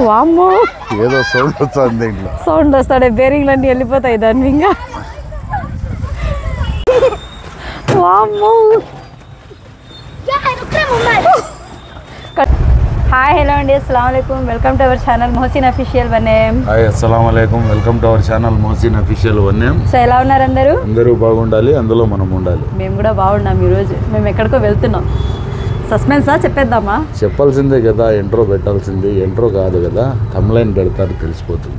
వామ్మో ఏదో సౌండ్ వస్తుంది ఇంట్లో. సౌండ్ వస్తాడే, బేరింగ్లన్నీ వెళ్ళిపోతాయి దాన్ని ఇంకా. వామ్మో. హాయ్ హలో అండి, అస్సలాము అలైకుం, welcome to our channel Mohsin official వన్నేమ్. హాయ్ అస్సలాము అలైకుం, welcome to our channel Mohsin official వన్నేమ్. సో ఎలా ఉన్నారు అందరూ? అందరూ బాగుండాలి, అందులో మనం ఉండాలి. మేము కూడా బాగున్నాం. ఈరోజు మేము ఎక్కడికో వెళ్తున్నాం. సస్పెన్సా చెప్పేద్దామా? చెప్పాల్సిందే కదా, ఇంట్రో పెట్టాల్సింది. ఇంట్రో కాదు కదా, థంబ్నైల్ పెడతారు, తెలిసిపోతుంది.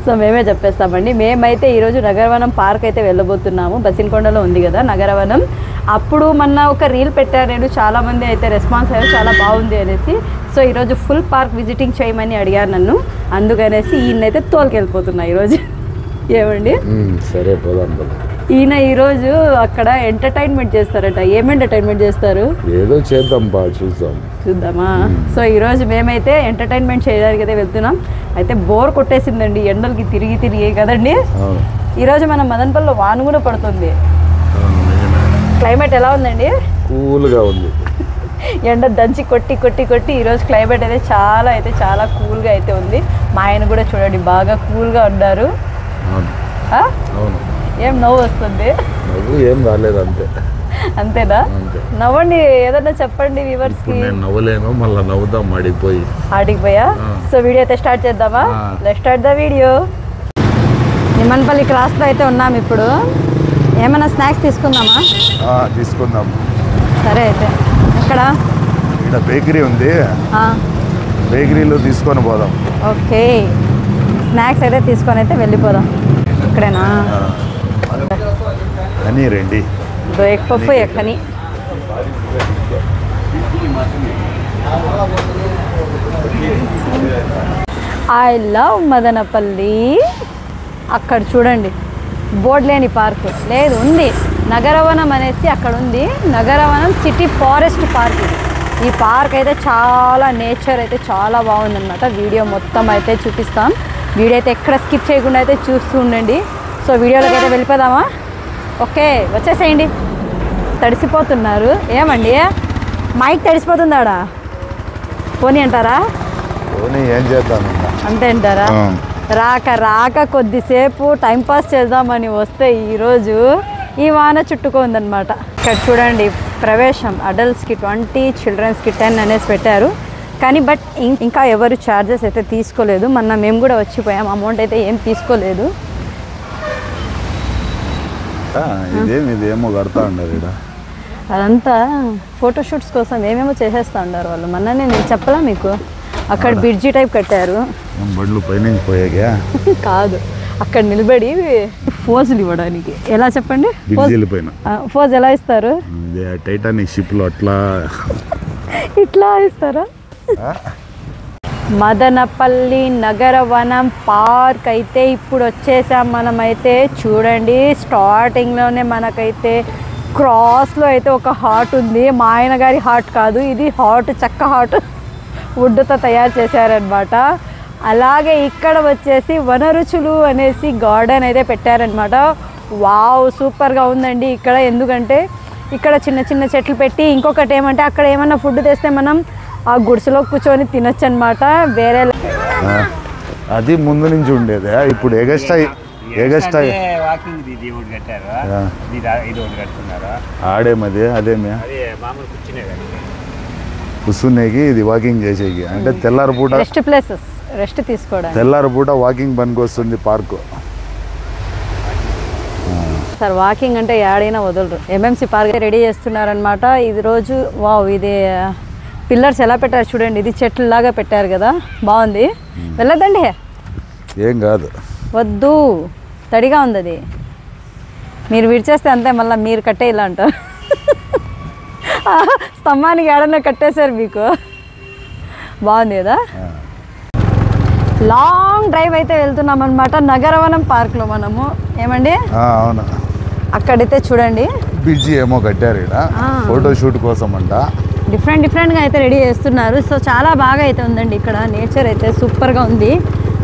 సో మేమే చెప్పేస్తామండి. మేమైతే ఈరోజు నగరవనం పార్క్ అయితే వెళ్ళబోతున్నాము. బసిన్కొండలో ఉంది కదా నగరవనం. అప్పుడు మొన్న ఒక రీల్ పెట్టారు నేను, చాలామంది అయితే రెస్పాన్స్ అయ్యారు, చాలా బాగుంది అనేసి. సో ఈరోజు ఫుల్ పార్క్ విజిటింగ్ చేయమని అడిగారు నన్ను, అందుకనేసి ఈయనైతే తోలుకెళ్ళిపోతున్నా ఈరోజు. ఏమండి? సరే పోదాం. ఈయన ఈరోజు అక్కడ ఎంటర్టైన్మెంట్ చేస్తారట. ఏం ఎంటర్టైన్మెంట్ చేస్తారు? ఏదో చేద్దాం బా, చూద్దామా? సో ఈరోజు మేమైతే ఎంటర్టైన్మెంట్ చేయడానికి అయితే వెళ్తున్నాం. అయితే బోర్ కొట్టేసిందండి ఎండలకి తిరిగి తిరిగి కదండి. ఈరోజు మన మదనపల్లిలో వాన కూడా పడుతుంది. క్లైమేట్ ఎలా ఉందండి? కూల్గా ఉంది. ఎండ దంచి కొట్టి కొట్టి కొట్టి ఈరోజు క్లైమేట్ అయితే చాలా కూల్గా అయితే ఉంది. మా ఆయన కూడా చూడండి బాగా కూల్గా ఉన్నారు. ఏం నవ్వు వస్తుంది? ఏం రాలేదు, అంతే. అంతేనా? నవ్వండి, ఏదన్నా చెప్పండి వ్యూవర్స్కి. నేను నవ్వలేను, మళ్ళీ నవ్వుదాం ఆడికిపోయా. సో వీడియో అయితే స్టార్ట్ చేద్దామా? Let's start the video. Nimmanapalli క్రాస్లో అయితే ఉన్నాం ఇప్పుడు. ఏమైనా స్నాక్స్ తీసుకుందామా? తీసుకుందాం. సరే అయితే ఎక్కడ? ఇక్కడ బేకరీ ఉంది, బేకరీలో తీసుకొని పోదాం. ఓకే, స్నాక్స్ అయితే తీసుకొని అయితే వెళ్ళిపోదాం. ఇక్కడేనా? అని రండి. ఎగ్ పఫ్ ఎక్కని. I love Madanapalle. అక్కడ చూడండి బోర్డు లేని పార్క్ లేదు, ఉంది నగరవనం అనేసి అక్కడ ఉంది. నగరవనం సిటీ ఫారెస్ట్ పార్క్ ఇది. ఈ పార్క్ అయితే చాలా నేచర్ అయితే చాలా బాగుందన్నమాట. వీడియో మొత్తం అయితే చూపిస్తాం. వీడియో అయితే ఎక్కడ స్కిప్ చేయకుండా అయితే చూస్తూ ఉండండి. సో వీడియోలోకి అయితే వెళ్ళిపోదామా? ఓకే, వచ్చేసేయండి. తడిసిపోతున్నారు. ఏమండి మైక్ తడిసిపోతుందాడా? పోనీ అంటారా? ఏం చేద్దాం, అంతే అంటారా? రాక కొద్దిసేపు టైంపాస్ చేద్దామని వస్తే ఈరోజు ఈ వాన చుట్టుకుందనమాట. ఇక్కడ చూడండి, ప్రవేశం అడల్ట్స్కి 20, చిల్డ్రన్స్కి 10 అనేసి పెట్టారు. కానీ బట్ ఇంకా ఎవరు ఛార్జెస్ అయితే తీసుకోలేదు. మొన్న మేము కూడా వచ్చిపోయాం, అమౌంట్ అయితే ఏం తీసుకోలేదు. ఇదేమో కడతా ఉండరు ఇక్కడ. అదంతా ఫోటోషూట్స్ కోసం ఏమేమో చేసేస్తూ ఉన్నారు వాళ్ళు. మొన్ననే నేను చెప్పలా మీకు, అక్కడ బ్రిడ్జి టైప్ కట్టారు. బండ్లు పైనుంచి పోయాగా కాదు, అక్కడ నిలబడి ఫోజులు ఇవ్వడానికి. ఎలా చెప్పండి? ఫోజ్ ఎలా ఇస్తారు? టైటానిక్ షిప్ లో అట్లా ఇట్లా ఇస్తారా? మదనపల్లి నగరవనం పార్క్ అయితే ఇప్పుడు వచ్చేసాం మనమైతే. చూడండి, స్టార్టింగ్లోనే మనకైతే క్రాస్లో అయితే ఒక హాట్ ఉంది. మా ఆయన గారి హాట్ కాదు ఇది, హాట్ చెక్క హాట్ వుడ్తో తయారు చేశారనమాట. అలాగే ఇక్కడ వచ్చేసి వనరుచులు అనేసి గార్డెన్ అయితే పెట్టారనమాట. వావ్, సూపర్గా ఉందండి ఇక్కడ. ఎందుకంటే ఇక్కడ చిన్న చిన్న చెట్లు పెట్టి, ఇంకొకటి ఏమంటే అక్కడ ఏమన్నా ఫుడ్ తెస్తే మనం ఆ గుడిసెలో కూర్చొని తినొచ్చు అనమాట. వేరే అది ముందు నుంచి ఉండేది, ఇప్పుడు ఆడేమది అదేమే కూర్చునేకి, ఇది వాకింగ్ చేసేకి. అంటే తెల్లారిపూట రెస్ట్ ప్లేసెస్, రెస్ట్ తీసుకోవడానికి తెల్లారిపూట వాకింగ్ పనికి వస్తుంది పార్కు. సార్ వాకింగ్ అంటే ఏడైనా వదలరు. ఎంఎంసి పార్క్ రెడీ చేస్తున్నారనమాట. ఇది రోజు వావ్, ఇది పిల్లర్స్ ఎలా పెట్టారు చూడండి. ఇది చెట్లులాగా పెట్టారు కదా, బాగుంది. వెళ్ళదండి, ఏం కాదు, వద్దు, తడిగా ఉంది అది. మీరు విడిచేస్తే అంతే, మళ్ళీ మీరు కట్టే ఇలా అంటారు. స్తంభానికి ఏడన్నా కట్టేశారు మీకు. బాగుంది కదా. లాంగ్ డ్రైవ్ అయితే వెళ్తున్నాం అనమాట నగరవనం పార్క్లో మనము. ఏమండి? అవును, అక్కడైతే చూడండి బ్రిడ్జి ఏమో కట్టారు ఇక్కడ, ఫోటోషూట్ కోసం అంట. డిఫరెంట్గా అయితే రెడీ చేస్తున్నారు. సో చాలా బాగా అయితే ఉందండి ఇక్కడ. నేచర్ అయితే సూపర్గా ఉంది.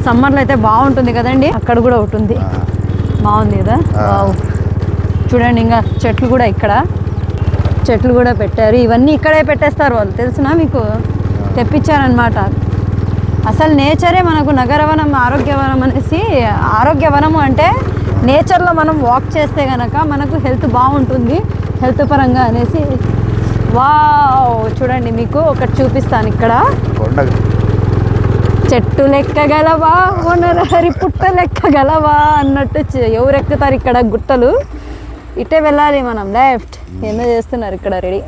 సమ్మర్లో అయితే బాగుంటుంది కదండి. అక్కడ కూడా ఒకటి ఉంది, బాగుంది కదా. చూడండి, ఇంకా చెట్లు కూడా ఇక్కడ చెట్లు కూడా పెట్టారు. ఇవన్నీ ఇక్కడే పెట్టేస్తారు వాళ్ళు, తెలుసునా మీకు? తెప్పించారనమాట. అసలు నేచరే మనకు నగరవనం ఆరోగ్యవనం అనేసి. ఆరోగ్యవనము అంటే నేచర్లో మనం వాక్ చేస్తే కనుక మనకు హెల్త్ బాగుంటుంది హెల్త్ పరంగా అనేసి. వావ్ చూడండి మీకు ఒకటి చూపిస్తాను. ఇక్కడ చెట్టు లెక్కగలవా వనరహరి పుట్ట లెక్కగలవా అన్నట్టు ఎవరు ఎక్కుతారు ఇక్కడ గుట్టలు. ఇటే వెళ్ళాలి మనం లెఫ్ట్. ఏందో చేస్తున్నారు ఇక్కడ రెడీ.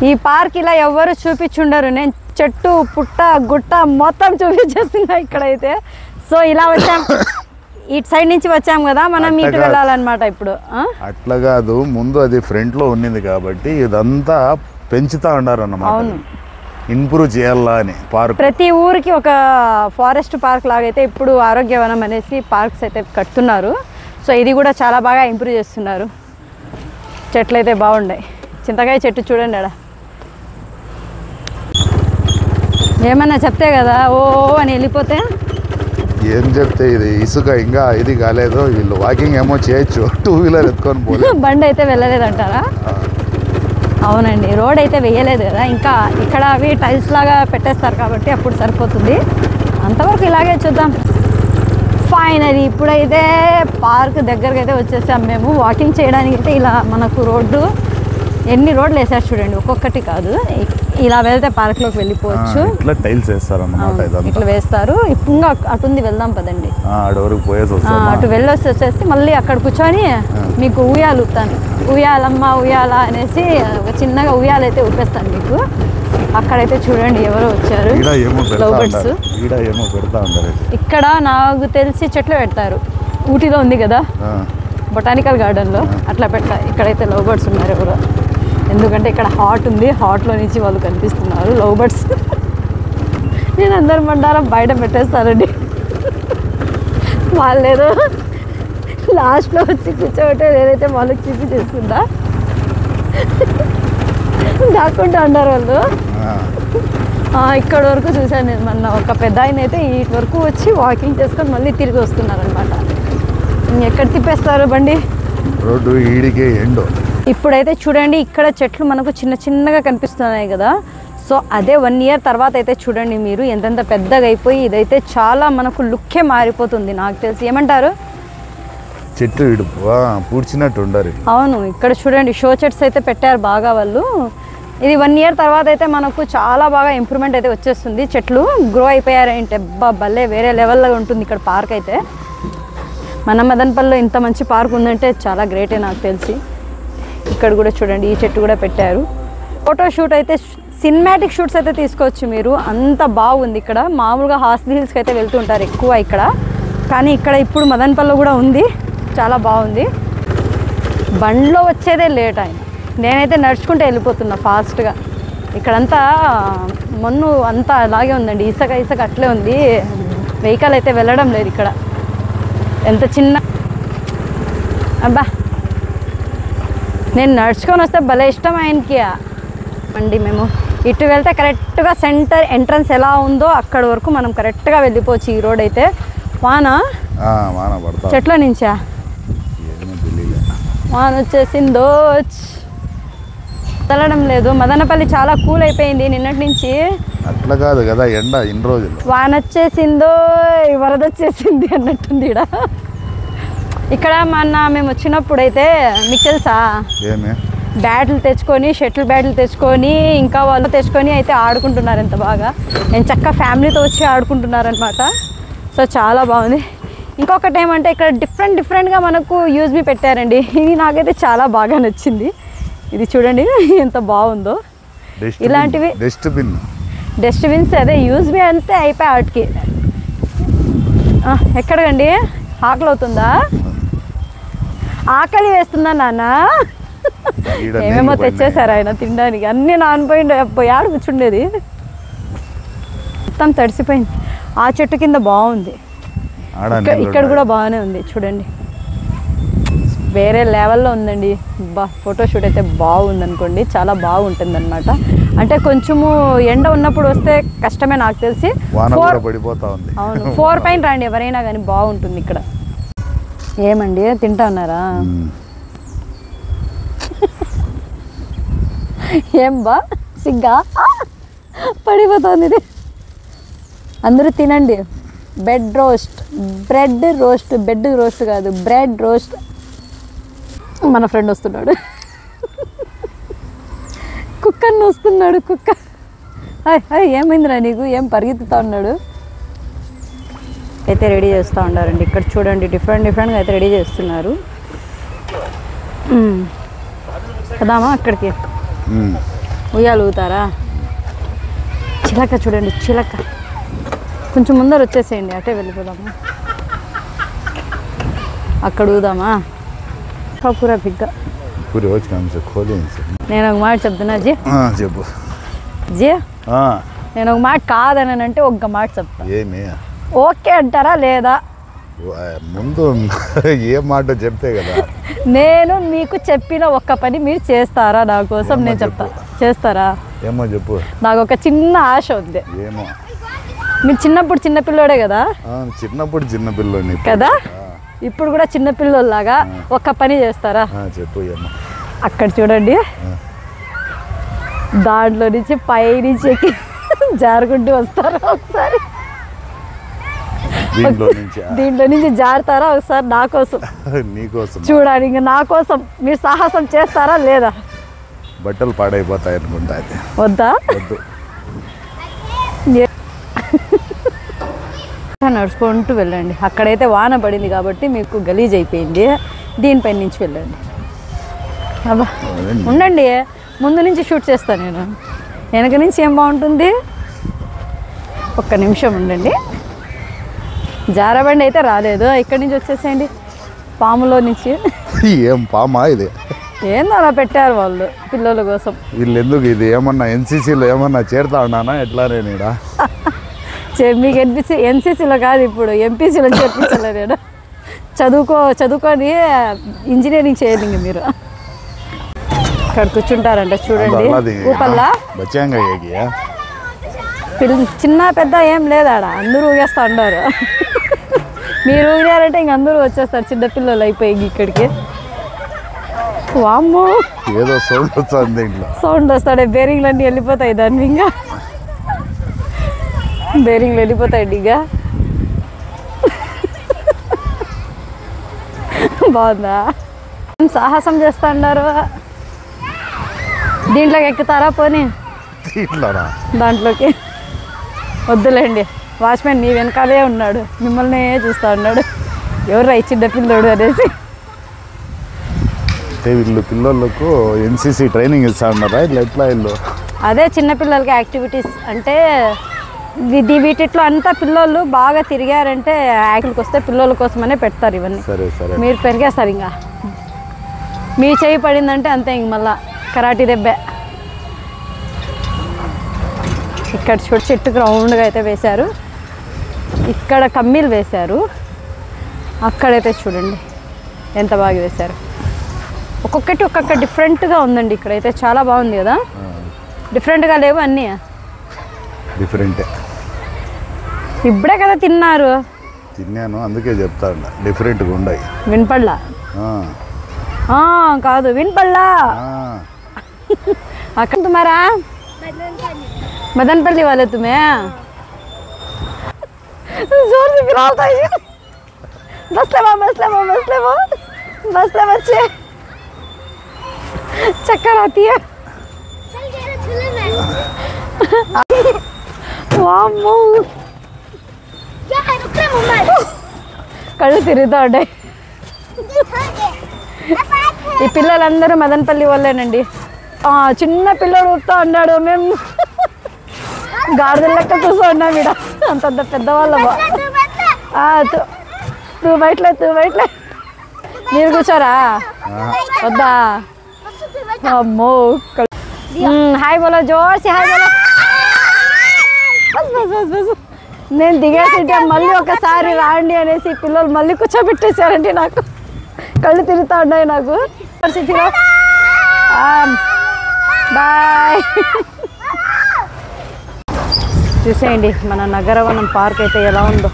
ఈ పార్క్ ఇలా ఎవరు చూపించుండరు. నేను చెట్టు పుట్ట గుట్ట మొత్తం చూపించేస్తున్నా ఇక్కడైతే. సో ఇలా వచ్చాం, ఇటు సైడ్ నుంచి వచ్చాం కదా మనం, ఇటు వెళ్ళాలన్నమాట ఇప్పుడు. అట్లా కాదు, ముందు అది ఫ్రంట్ లో ఉన్నింది కాబట్టి ఇదంతా పెంచుతా ఉన్నారు అన్నమాట, ఇంప్రూవ్ చేయాలా అని. పార్క్ ప్రతి ఊరికి ఒక ఫారెస్ట్ పార్క్ లాగైతే ఇప్పుడు ఆరోగ్యవనం అనేసి పార్క్స్ అయితే కడుతున్నారు. సో ఇది కూడా చాలా బాగా ఇంప్రూవ్ చేస్తున్నారు. చెట్లు అయితే బాగున్నాయి. చింతకాయ చెట్టు చూడండి ఆడ. ఏమన్నా చెప్తే కదా ఓ అని వెళ్ళిపోతే. ఏం చెప్తే ఇది ఇసుక ఇంకా ఇది కాలేదు, వీళ్ళు వాకింగ్ ఏమో చేయొచ్చు, 2 వీలర్ ఎత్తుకొని పోలేదు. బండి అయితే వెళ్ళలేదంటారా? అవునండి, రోడ్ అయితే వేయలేదు కదా ఇంకా. ఇక్కడ అవి టైల్స్ లాగా పెట్టేస్తారు కాబట్టి అప్పుడు సరిపోతుంది. అంతవరకు ఇలాగే చూద్దాం. ఫైనలీ ఇప్పుడైతే పార్క్ దగ్గరకు అయితే వచ్చేసాం మేము. వాకింగ్ చేయడానికి అయితే ఇలా మనకు రోడ్డు ఎన్ని రోడ్లు వేసారు చూడండి, ఒక్కొక్కటి కాదు. ఇలా వెళ్తే పార్క్లోకి వెళ్ళిపోవచ్చు. ఇట్లా టైల్స్ వేస్తారు అన్నమాట, ఇట్లా వేస్తారు. ఇంకా అటు ఉంది, వెళ్దాం పదండి. అటు వెళ్ళొచ్చి వచ్చేసి మళ్ళీ అక్కడ కూర్చొని మీకు ఉయ్యాలు ఊపుతాను. ఉయ్యాలమ్మ ఉయ్యాల అనేసి ఒక చిన్నగా ఉయ్యాలు అయితే ఊపేస్తాను మీకు. అక్కడైతే చూడండి ఎవరో వచ్చారు, లవ్ బర్డ్స్. ఇక్కడ నాకు తెలిసి చెట్లు పెడతారు, ఊటీలో ఉంది కదా బొటానికల్ గార్డెన్లో, అట్లా పెడతారు. ఇక్కడైతే లవ్ బర్డ్స్ ఉన్నారు ఎవరో, ఎందుకంటే ఇక్కడ హాట్ ఉంది, హాట్లో నుంచి వాళ్ళు కనిపిస్తున్నారు లవ్ బర్డ్స్. నేను అందరి మండారం బయట పెట్టేస్తానండి. వాళ్ళేదో లాస్ట్లో వచ్చి కూర్చోబెట్టే ఏదైతే వాళ్ళకి చూపించేస్తుందా దాక్కుంటూ ఉన్నారు వాళ్ళు. ఇక్కడ వరకు చూసాను నేను మొన్న. ఒక పెద్ద ఆయన అయితే ఇటు వరకు వచ్చి వాకింగ్ చేసుకొని మళ్ళీ తిరిగి వస్తున్నారు అనమాట. ఎక్కడ తిప్పేస్తారు బండి, రోడ్డు ఈడికే ఎండు. ఇప్పుడైతే చూడండి ఇక్కడ చెట్లు మనకు చిన్న చిన్నగా కనిపిస్తున్నాయి కదా. సో అదే 1 ఇయర్ తర్వాత అయితే చూడండి మీరు ఎంతెంత పెద్దగా అయిపోయి ఇదైతే చాలా మనకు లుక్కే మారిపోతుంది నాకు తెలిసి. ఏమంటారు? చెట్టు పూడ్చినట్టు ఉండరు. అవును, ఇక్కడ చూడండి షో చెట్స్ అయితే పెట్టారు బాగా వాళ్ళు. ఇది 1 ఇయర్ తర్వాత అయితే మనకు చాలా బాగా ఇంప్రూవ్మెంట్ అయితే వచ్చేస్తుంది. చెట్లు గ్రో అయిపోయారంటే భలే వేరే లెవెల్లో ఉంటుంది ఇక్కడ పార్క్ అయితే. మన మదనపల్లిలో ఇంత మంచి పార్క్ ఉందంటే చాలా గ్రేటే నాకు తెలిసి. ఇక్కడ కూడా చూడండి ఈ చెట్టు కూడా పెట్టారు. ఫోటో షూట్ అయితే సినిమాటిక్ షూట్స్ అయితే తీసుకోవచ్చు మీరు, అంత బాగుంది ఇక్కడ. మామూలుగా హార్స్లీ హిల్స్కి అయితే వెళ్తుంటారు ఎక్కువ ఇక్కడ, కానీ ఇక్కడ ఇప్పుడు మదనపల్లిలో కూడా ఉంది, చాలా బాగుంది. బండ్లో వచ్చేదే లేట్ ఆయన, నేనైతే నడుచుకుంటూ వెళ్ళిపోతున్నా ఫాస్ట్గా. ఇక్కడంతా మన్ను అంతా అలాగే ఉందండి, ఇసుక ఇసుక అట్లే ఉంది. వెహికల్ అయితే వెళ్ళడం లేదు ఇక్కడ. ఎంత చిన్న అబ్బా, నేను నడుచుకొని వస్తే భలే ఇష్టం ఆయనకి అండి. మేము ఇటు వెళ్తే కరెక్ట్గా సెంటర్ ఎంట్రన్స్ ఎలా ఉందో అక్కడ వరకు మనం కరెక్ట్గా వెళ్ళిపోవచ్చు. ఈ రోడ్ అయితే వాన చెట్ల నుంచా వాన వచ్చేసిందో తలడం లేదు. మదనపల్లి చాలా కూల్ అయిపోయింది నిన్నటి నుంచి. అట్లా కాదు కదా, ఎండ ఇన్ని రోజులు. వాన వచ్చేసిందో వరద వచ్చేసింది అన్నట్టుంది ఇక్కడ. మొన్న మేము వచ్చినప్పుడు అయితే మీకు తెలుసా, బ్యాట్లు తెచ్చుకొని షటిల్ బ్యాట్లు తెచ్చుకొని ఇంకా వాళ్ళు తెచ్చుకొని అయితే ఆడుకుంటున్నారు ఎంత బాగా. నేను చక్కగా ఫ్యామిలీతో వచ్చి ఆడుకుంటున్నారనమాట. సో చాలా బాగుంది. ఇంకొకటి ఏమంటే ఇక్కడ డిఫరెంట్గా మనకు యూజ్బీ పెట్టారండి. ఇది నాకైతే చాలా బాగా నచ్చింది. ఇది చూడండి ఎంత బాగుందో. ఇలాంటివి డస్ట్బిన్స్ అదే యూజ్బీ అంతే అయిపోయి వాటికి. ఎక్కడికండి ఆకలి అవుతుందా? ఆకలి వేస్తుందా నాన్న? ఏమేమో తెచ్చేసారు ఆయన తినడానికి. అన్నీ నానిపోయింది, ఆడ కూర్చుండేది మొత్తం తడిసిపోయింది. ఆ చెట్టు కింద బాగుంది, ఇక్కడ కూడా బాగానే ఉంది చూడండి, వేరే లెవెల్లో ఉందండి. ఫోటోషూట్ అయితే బాగుంది అనుకోండి, చాలా బాగుంటుంది అనమాట. అంటే కొంచెము ఎండ ఉన్నప్పుడు వస్తే కష్టమే నాకు తెలిసి. అవును, 4 పైన రండి ఎవరైనా కానీ బాగుంటుంది ఇక్కడ. ఏమండి తింటా ఉన్నారా? ఏం బా సిగ్గా పడిపోతుంది ఇది. అందరూ తినండి. బెడ్ రోస్ట్ బెడ్ రోస్ట్ కాదు, బ్రెడ్ రోస్ట్. మన ఫ్రెండ్ వస్తున్నాడు, కుక్కర్ని వస్తున్నాడు. కుక్క హాయ్ ఏమైందిరా నీకు, ఏం పరిగెత్తుతా ఉన్నాడు. అయితే రెడీ చేస్తూ ఉండారండి. ఇక్కడ చూడండి డిఫరెంట్గా అయితే రెడీ చేస్తున్నారు. కదామా అక్కడికి ఉయ్యాలు ఊతారా. చిలక చూడండి, చిలక. కొంచెం ముందర వచ్చేసేయండి, అటే వెళ్ళిపోదామా. అక్కడ ఊదామా. పూరా బిగ్గా నేను ఒక మాట చెప్తున్నా జీ. చెప్పు జీ, నేను ఒక మాట కాదని అంటే ఒక మాట చెప్తా. ఏమి ఓకే అంటారా లేదా? ముందు ఏ మాట చెప్తే కదా. నేను మీకు చెప్పిన ఒక్క పని మీరు చేస్తారా నా కోసం? నేను చెప్తా, చేస్తారా? ఏమో చెప్పు. నాకు ఒక చిన్న ఆశ ఉంది. ఏమో. మీరు చిన్నప్పుడు చిన్నపిల్లోడే కదా? చిన్నప్పుడు చిన్నపిల్లోని కదా, ఇప్పుడు కూడా చిన్నపిల్లోలాగా ఒక్క పని చేస్తారా? చెప్పు. ఏమో. అక్కడ చూడండి, దాంట్లో నుంచి పైనుంచి ఎక్కి జారుకుంటూ వస్తారా ఒకసారి? దీంట్లో నుంచి జారుతారా ఒకసారి నా కోసం? నీకోసం చూడండి, ఇంకా నా కోసం మీరు సాహసం చేస్తారా లేదా? బట్టలు పాడైపోతాయి అనుకుంటా. వద్దా? నడుచుకుంటూ వెళ్ళండి. అక్కడైతే వాన పడింది కాబట్టి మీకు గలీజ్ అయిపోయింది. దీనిపైన నుంచి వెళ్ళండి. అబ్బా ఉండండి, ముందు నుంచి షూట్ చేస్తాను నేను. వెనక నుంచి ఏం బాగుంటుంది? ఒక్క నిమిషం ఉండండి. జారబండి అయితే రాలేదు, ఇక్కడి నుంచి వచ్చేసేయండి. పాములో నుంచి. ఏం పామా ఇది? ఏందో అలా పెట్టారు వాళ్ళు పిల్లల కోసం. వీళ్ళు ఎందుకు ఇది ఏమన్నా ఎన్సీసీలో ఏమన్నా చేరుతా ఉన్నానా ఎట్లా? నేను మీకు ఎన్సీసీలో కాదు, ఇప్పుడు ఎంపీసీలో చేర్పించలే. నేను చదువుకొని ఇంజనీరింగ్ చేయాలి. ఇంక మీరు ఇక్కడ కూర్చుంటారంట చూడండి. ఊపల్లా చిన్న పెద్ద ఏం లేదాడ, అందరూ ఊగేస్తూ ఉంటారు. మీరు ఊగారంటే ఇంక అందరూ వచ్చేస్తారు, చిన్నపిల్లలు అయిపోయి ఇక్కడికి. వామ్మో, ఏదో సౌండ్ వస్తుంది. సౌండ్ వస్తాడే, బేరింగ్లు అన్నీ వెళ్ళిపోతాయి. దాన్ని ఇంకా బేరింగ్లు వెళ్ళిపోతాయండి. ఇక బాగుందా? సాహసం చేస్తా ఉన్నారు. దీంట్లోకి ఎక్కుతారా? పోనీ దాంట్లోకి వద్దులేండి. వాచ్మెన్ మీ వెనకాలే ఉన్నాడు, మిమ్మల్ని చూస్తూ ఉన్నాడు. ఎవరు చిన్న పిల్లోడు అనేసి. వీళ్ళు పిల్లలకు ఎన్సీసీ ట్రైనింగ్ ఇస్తా ఉన్నారా? ఎట్లా వీళ్ళు? అదే చిన్నపిల్లలకి యాక్టివిటీస్ అంటే వీటిలో అంతా పిల్లలు బాగా తిరిగారంటే యాక్టివ్కి వస్తే పిల్లల కోసమనే పెడతారు ఇవన్నీ. సరే సరే. మీరు పెరిగేస్తారు, ఇంకా మీ చేయి పడిందంటే అంతే, ఇంక మళ్ళా కరాటీ దెబ్బే. ఇక్కడ చూడు, చెట్టుకు రౌండ్గా అయితే వేశారు. ఇక్కడ కమ్మీలు వేశారు. అక్కడైతే చూడండి ఎంత బాగా వేశారు. ఒక్కొక్క డిఫరెంట్గా ఉందండి. ఇక్కడైతే చాలా బాగుంది కదా. డిఫరెంట్గా లేవు అన్నీ? డిఫరెంటే. ఇప్పుడే కదా తిన్నారు. తిన్నాను, అందుకే చెప్తా ఉన్నా డిఫరెంట్గా ఉన్నాయి. వినపడలా? కాదు వినపడలా. అక్కడ తుమారా मदनपल्ली वाले तुम्हें जोर से फिरालता है। बस ले बच्चे, चक्कर आती है। కళ్ళు తిరుగుతూ ఉంటాయి. ఈ పిల్లలందరూ మదనపల్లి వాళ్ళేనండి. చిన్న పిల్లడు ఊపుతూ ఉన్నాడు. మేము గాడిదల లెక్క కూర్చో ఉన్నాం ఇక్కడ, అంతంత పెద్దవాళ్ళము. తూ బయటలే మీరు కూర్చోరా? వద్దా? అమ్మో. హాయ్ బోలో, జోర్ से హాయ్ బోలో. బస్ నేను దిగేసింటే మళ్ళీ ఒకసారి రాండి అనేసి పిల్లలు మళ్ళీ కూర్చోబెట్టేశారండి. నాకు కళ్ళు తిరుగుతూ ఉన్నాయి. నాకు బాయ్. చూసేయండి మన నగరవనం పార్క్ అయితే ఎలా ఉందో.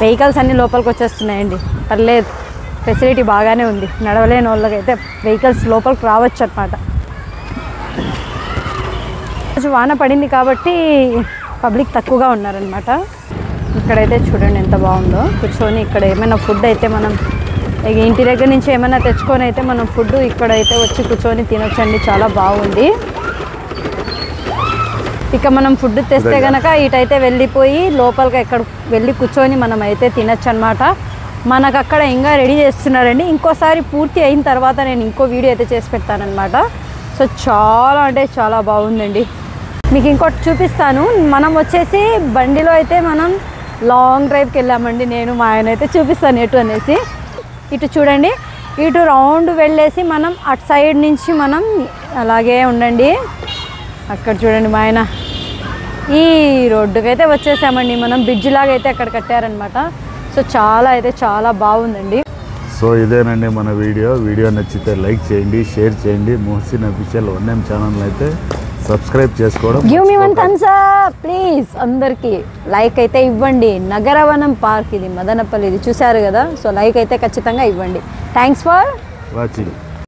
వెహికల్స్ అన్నీ లోపలికి వచ్చేస్తున్నాయండి. పర్లేదు, ఫెసిలిటీ బాగానే ఉంది. నడవలేని వాళ్ళకైతే వెహికల్స్ లోపలికి రావచ్చు అన్నమాట. రోజు వాన పడింది కాబట్టి పబ్లిక్ తక్కువగా ఉన్నారనమాట. ఇక్కడైతే చూడండి ఎంత బాగుందో. కూర్చొని ఇక్కడ ఏమైనా ఫుడ్ అయితే మనం ఇంటి దగ్గర నుంచి ఏమైనా తెచ్చుకొని అయితే మనం ఫుడ్ ఇక్కడైతే వచ్చి కూర్చొని తినొచ్చండి. చాలా బాగుంది. ఇక మనం ఫుడ్ తెస్తే కనుక ఇటైతే వెళ్ళిపోయి లోపలికి ఎక్కడ వెళ్ళి కూర్చొని మనం అయితే తినచ్చు అనమాట. మనకు అక్కడ ఇంకా రెడీ చేస్తున్నారండి. ఇంకోసారి పూర్తి అయిన తర్వాత నేను ఇంకో వీడియో అయితే చేసి పెడతానమాట. సో చాలా అంటే చాలా బాగుందండి. మీకు ఇంకోటి చూపిస్తాను. మనం వచ్చేసి బండిలో అయితే మనం లాంగ్ డ్రైవ్కి వెళ్ళామండి. నేను మా ఆయన అయితే చూపిస్తాను ఎటు అనేసి. ఇటు చూడండి, ఇటు రౌండ్ వెళ్ళేసి మనం అటు సైడ్ నుంచి మనం అలాగే ఉండండి. అక్కడ చూడండి మా ఆయన ఈ రోడ్డుకైతే వచ్చేసామండి. మనం బ్రిడ్జ్ లాగా అయితే అక్కడ కట్టారనమాట. సో చాలా అయితే చాలా బాగుందండి. సో ఇదేనండి మన వీడియో నచ్చితే లైక్ చేయండి, షేర్ చేయండి. మొహసిన్ అఫీషియల్ 1M ఛానల్ అయితే సబ్స్క్రైబ్ చేసుకోవడం. Give me one thumbs up please. అందరికీ లైక్ అయితే ఇవ్వండి. నగరవనం పార్క్ ఇది మదనపల్లి, ఇది చూశారు కదా. సో లైక్ అయితే ఖచ్చితంగా ఇవ్వండి. Thanks for watching.